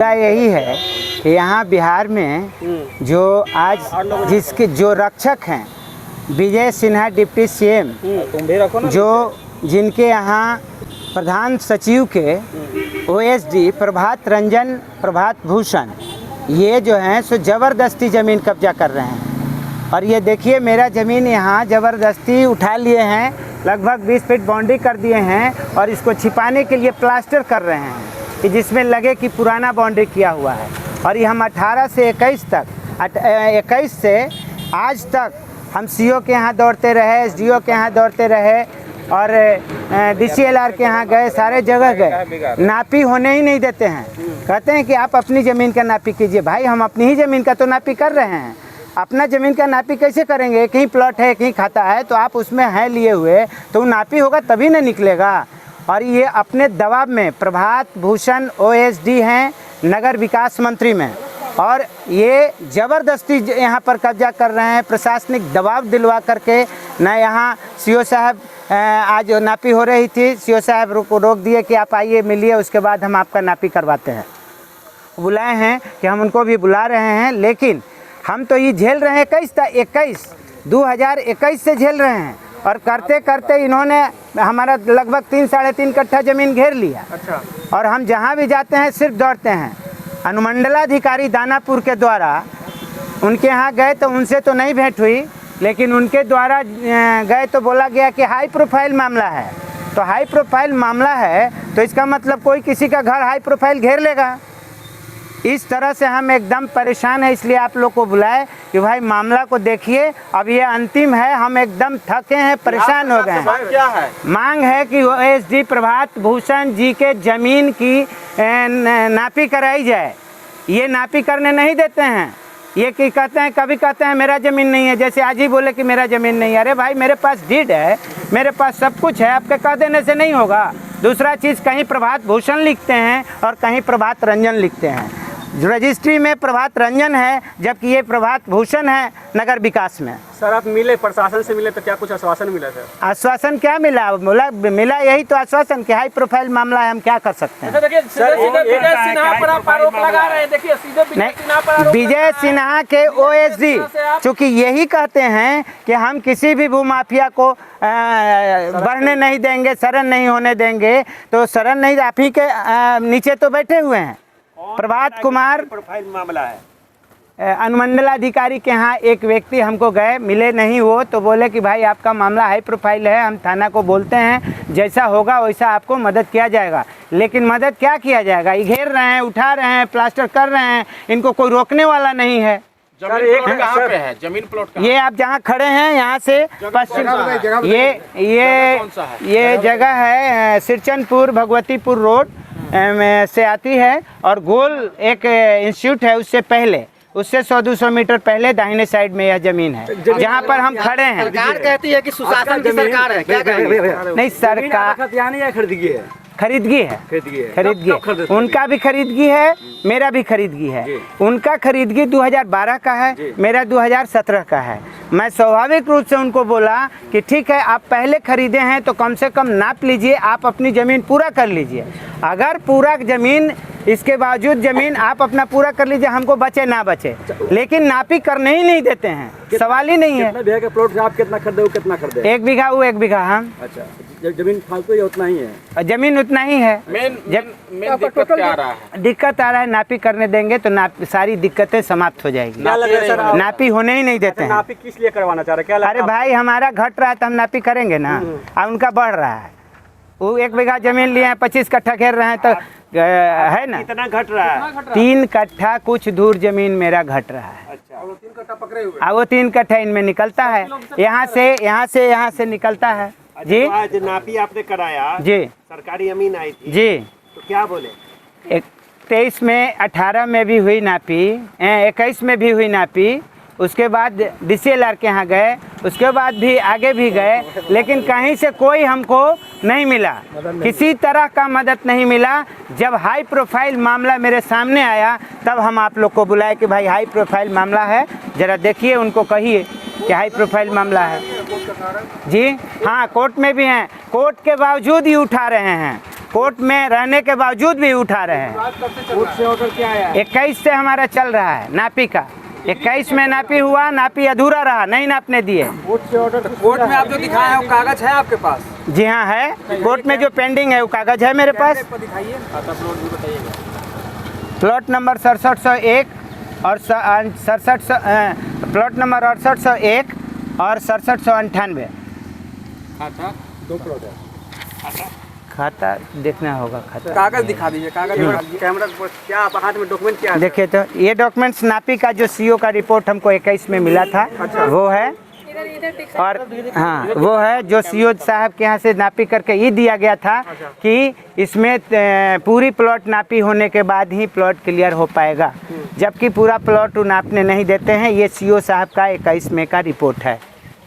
यही है कि यहाँ बिहार में जो आज जिसके जो रक्षक हैं विजय सिन्हा डिप्टी सीएम जो जिनके यहाँ प्रधान सचिव के ओएसडी प्रभात भूषण ये जो हैं सो ज़बरदस्ती ज़मीन कब्जा कर रहे हैं। और ये देखिए मेरा ज़मीन यहाँ ज़बरदस्ती उठा लिए हैं, लगभग 20 फीट बाउंड्री कर दिए हैं और इसको छिपाने के लिए प्लास्टर कर रहे हैं कि जिसमें लगे कि पुराना बाउंड्री किया हुआ है। और ये हम 18 से 21 तक 21 से आज तक हम सीओ के यहाँ दौड़ते रहे, एसडीओ के यहाँ दौड़ते रहे और डीसीएलआर के यहाँ गए, सारे जगह गए, नापी होने ही नहीं देते हैं। कहते हैं कि आप अपनी ज़मीन का नापी कीजिए। भाई हम अपनी ही ज़मीन का तो नापी कर रहे हैं, अपना ज़मीन का नापी कैसे करेंगे? कहीं प्लॉट है कहीं खाता है तो आप उसमें है लिए हुए तो नापी होगा तभी ना निकलेगा। और ये अपने दबाव में प्रभात भूषण ओएसडी हैं नगर विकास मंत्री में, और ये ज़बरदस्ती यहाँ पर कब्जा कर रहे हैं, प्रशासनिक दबाव दिलवा करके। ना यहाँ सीओ साहब आज नापी हो रही थी, सीओ साहब को रोक दिए कि आप आइए मिलिए, उसके बाद हम आपका नापी करवाते हैं। बुलाए हैं कि हम उनको भी बुला रहे हैं, लेकिन हम तो ये झेल रहे हैं 2021 से झेल रहे हैं। और करते करते इन्होंने हमारा लगभग 3-3.5 कट्ठा ज़मीन घेर लिया। अच्छा। और हम जहाँ भी जाते हैं सिर्फ दौड़ते हैं। अनुमंडलाधिकारी दानापुर के द्वारा उनके यहाँ गए तो उनसे तो नहीं भेंट हुई, लेकिन उनके द्वारा गए तो बोला गया कि हाई प्रोफाइल मामला है। तो हाई प्रोफाइल मामला है तो इसका मतलब कोई किसी का घर हाई प्रोफाइल घेर लेगा। इस तरह से हम एकदम परेशान हैं, इसलिए आप लोग को बुलाए कि भाई मामला को देखिए। अब ये अंतिम है, हम एकदम थके हैं, परेशान हो गए हैं। क्या है मांग है कि ओएसडी प्रभात भूषण जी के ज़मीन की नापी कराई जाए। ये नापी करने नहीं देते हैं। ये कि कहते हैं, कभी कहते हैं मेरा ज़मीन नहीं है, जैसे आज ही बोले कि मेरा ज़मीन नहीं है। अरे भाई मेरे पास डीड है, मेरे पास सब कुछ है, आपके कह देने से नहीं होगा। दूसरा चीज़, कहीं प्रभात भूषण लिखते हैं और कहीं प्रभात रंजन लिखते हैं। रजिस्ट्री में प्रभात रंजन है जबकि ये प्रभात भूषण है नगर विकास में। सर आप मिले, प्रशासन से मिले तो क्या कुछ आश्वासन मिला सर? आश्वासन क्या मिला? मिला यही तो आश्वासन कि हाई प्रोफाइल मामला है, हम क्या कर सकते हैं। नहीं, विजय सिन्हा के ओएसडी चूँकि यही कहते हैं कि हम किसी भी भूमाफिया को बढ़ने नहीं देंगे, शरण नहीं होने देंगे। तो शरण नहीं, आप ही के नीचे तो बैठे हुए हैं। प्रभात कुमार प्रोफाइल मामला है। अनुमंडलाधिकारी के यहाँ एक व्यक्ति हमको गए, मिले नहीं वो, तो बोले कि भाई आपका मामला हाई प्रोफाइल है, हम थाना को बोलते हैं, जैसा होगा वैसा आपको मदद किया जाएगा। लेकिन मदद क्या किया जाएगा? ये घेर रहे हैं, उठा रहे हैं, प्लास्टर कर रहे हैं, इनको कोई रोकने वाला नहीं है। जमीन कहाँ पे है? जमीन प्लॉट ये आप जहाँ खड़े हैं यहाँ से पश्चिम, ये जगह है सिरचनपुर भगवतीपुर रोड में से आती है, और गोल एक इंस्टीट्यूट है उससे 100-200 मीटर पहले दाहिने साइड में यह जमीन है जहाँ पर हम खड़े हैं। सरकार कहती है कि सुशासन की सरकार है, क्या कहेंगे? नहीं, सरकार खरीदगी है। उनका भी खरीदगी है, मेरा भी खरीदगी है। उनका खरीदगी 2012 का है, मेरा 2017 का है। मैं स्वाभाविक रूप से उनको बोला कि ठीक है, आप पहले खरीदे हैं तो कम से कम नाप लीजिए, आप अपनी ज़मीन पूरा कर लीजिए। अगर पूरा ज़मीन, इसके बावजूद ज़मीन आप अपना पूरा कर लीजिए, हमको बचे ना बचे, लेकिन नापी करने ही नहीं देते हैं। सवाल ही नहीं है। कितना प्लॉट आप कितना खरीदे, कितना खरीदे? 1 बीघा वो 1 बीघा हम। अच्छा, जमीन फालतू या उतना ही है? जमीन उतना ही है। मेन दिक्कत क्या आ रहा है? दिक्कत आ रहा है, नापी करने देंगे तो सारी दिक्कतें समाप्त हो जाएगी। नापी होने ही नहीं देते हैं। नापी किस लिए करवाना चाह रहे हैं? अरे भाई हमारा घट रहा है तो हम नापी करेंगे ना, और उनका बढ़ रहा है। वो 1 बीघा जमीन लिए हैं, 25 कट्ठा घेर रहे हैं, तो है ना। कितना घट रहा है? 3 कट्ठा कुछ दूर जमीन मेरा घट रहा है। अच्छा, वो 3 कट्ठा पकड़े हुए। वो 3 कट्ठा इनमें निकलता है, यहाँ से निकलता है। जी, आज नापी आपने कराया जी, सरकारी जमीन आई थी जी, तो क्या बोले? 23 में, 18 में भी हुई नापी, 21 में भी हुई नापी। उसके बाद डीसीएलआर के यहाँ गए, उसके बाद भी आगे भी गए, लेकिन कहीं से कोई हमको नहीं मिला, किसी तरह का मदद नहीं मिला। जब हाई प्रोफाइल मामला मेरे सामने आया तब हम आप लोग को बुलाए कि भाई हाई प्रोफाइल मामला है, ज़रा देखिए, उनको कहिए कि हाई प्रोफाइल मामला है। जी हाँ, कोर्ट में भी हैं, कोर्ट के बावजूद ही उठा रहे हैं। कोर्ट में रहने के बावजूद भी उठा रहे हैं। कोर्ट से ऑर्डर क्या आया? 21 से हमारा चल रहा है नापी का। 21 में नापी हुआ, नापी अधूरा रहा, नहीं नापने दिए। कोर्ट से ऑर्डर कोर्ट में आप जो दिखाए हैं वो कागज है आपके पास? जी हाँ है, कोर्ट में जो पेंडिंग है वो कागज है मेरे पास। दिखाइए। प्लॉट नंबर 6701 और 6700 प्लॉट नंबर 6801 और 6798। खाता 2 प्लॉट है। खाता देखना होगा खाता। कागज दिखा दीजिए, कागज कैमरा पर क्या आप हाथ में डॉक्यूमेंट क्या है? देखिए तो ये डॉक्यूमेंट्स नापी का जो सीओ का रिपोर्ट हमको 21 में मिला था वो है, और हाँ वो है जो सीओ साहब के यहाँ से नापी करके ये दिया गया था कि इसमें पूरी प्लॉट नापी होने के बाद ही प्लॉट क्लियर हो पाएगा, जबकि पूरा प्लॉट वो नापने नहीं देते हैं। ये सीओ साहब का 21 में का रिपोर्ट है,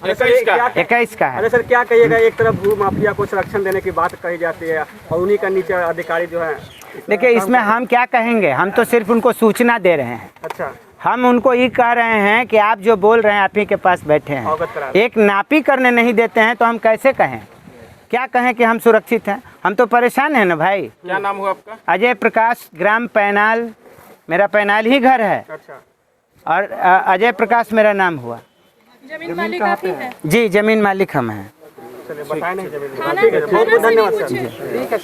21 का है। अरे सर क्या कहिएगा, एक तरफ भू माफिया को संरक्षण देने की बात कही जाती है और उन्हीं का नीचे अधिकारी जो है। देखिए इसमें हम क्या कहेंगे, हम तो सिर्फ उनको सूचना दे रहे हैं। अच्छा, हम उनको ये कह रहे हैं कि आप जो बोल रहे हैं आप ही के पास बैठे हैं, अवगत करा। एक नापी करने नहीं देते हैं तो हम कैसे कहें, क्या कहें कि हम सुरक्षित हैं? हम तो परेशान हैं ना भाई। क्या नाम हुआ आपका? अजय प्रकाश, ग्राम पैनाल, मेरा पैनाल ही घर है। अच्छा, और अजय प्रकाश मेरा नाम हुआ। जमीन मालिक आप ही हैं? जी जमीन मालिक हम हैं। चलिए बताए नहीं जमीन। थाना से बहुत बहुत धन्यवाद नहीं सर। ठीक है।